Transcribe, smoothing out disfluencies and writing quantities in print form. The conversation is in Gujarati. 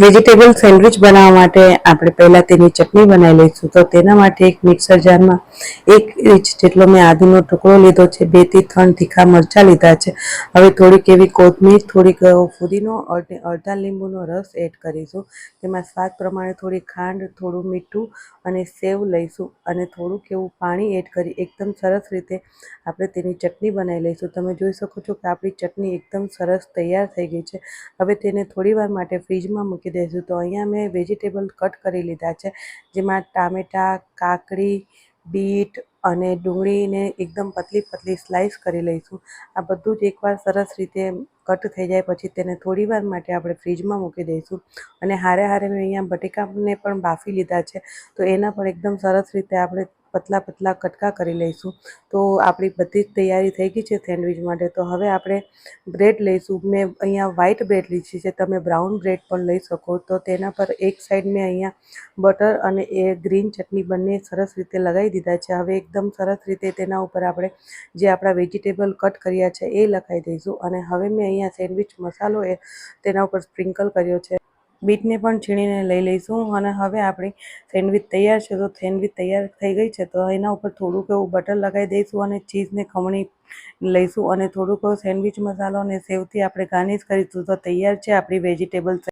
વેજીટેબલ સેન્ડવિચ બનાવવા માટે આપણે પહેલાં તેની ચટણી બનાવી લઈશું. તો તેના માટે એક મિક્સર જારમાં 1 ઇંચ જેટલો મેં આદુનો ટુકડો લીધો છે, 2 થી 3 તીખા મરચાં લીધા છે. હવે થોડીક એવી કોથમીર, થોડીક ફુદીનો અને અડધા લીંબુનો રસ એડ કરીશું. તેમાં સ્વાદ પ્રમાણે થોડી ખાંડ, થોડું મીઠું અને સેવ લઈશું અને થોડુંક એવું પાણી એડ કરી એકદમ સરસ રીતે આપણે તેની ચટણી બનાવી લઈશું. તમે જોઈ શકો છો કે આપણી ચટણી એકદમ સરસ તૈયાર થઈ ગઈ છે. હવે તેને થોડીવાર માટે ફ્રીજમાં મૂકી દઈશું. તો અહીંયા મેં વેજીટેબલ કટ કરી લીધા છે, જેમાં ટામેટાં, કાકડી, બીટ અને ડુંગળીને એકદમ પતલી પતલી સ્લાઈસ કરી લઈશું. આ બધું જ એકવાર સરસ રીતે કટ થઈ જાય પછી તેને થોડીવાર માટે આપણે ફ્રીજમાં મૂકી દઈશું. અને હારે મેં અહીંયા બટેકાને પણ બાફી લીધા છે, તો એના પણ એકદમ સરસ રીતે આપણે પતલા પતલા કટકા કરી લઈશું. તો આપણી બધી જ તૈયારી થઈ ગઈ છે સેન્ડવિચ માટે. તો હવે આપણે બ્રેડ લઈશું. મેં અહીંયા વ્હાઈટ બ્રેડ લીધી છે, તમે બ્રાઉન બ્રેડ પણ લઈ શકો. તો તેના પર એક સાઈડ મેં અહીંયા બટર અને ગ્રીન ચટણી બંને સરસ રીતે લગાવી દીધા છે. હવે એકદમ સરસ રીતે તેના ઉપર આપણે જે આપણા વેજીટેબલ કટ કર્યા છે એ લગાવી દઈશું. અને હવે મેં અહીંયા સેન્ડવિચ મસાલો તેના ઉપર સ્પ્રિંકલ કર્યો છે. બીટને પણ છીણીને લઈ લઈશું. અને હવે આપણી સેન્ડવિચ તૈયાર છે. તો સેન્ડવિચ તૈયાર થઈ ગઈ છે, તો એના ઉપર થોડુંક એવું બટર લગાવી દઈશું અને ચીઝને ખમણી લઈશું અને થોડુંક સેન્ડવિચ મસાલો અને સેવથી આપણે ગાર્નિશ કરીશું. તો તૈયાર છે આપણી વેજીટેબલ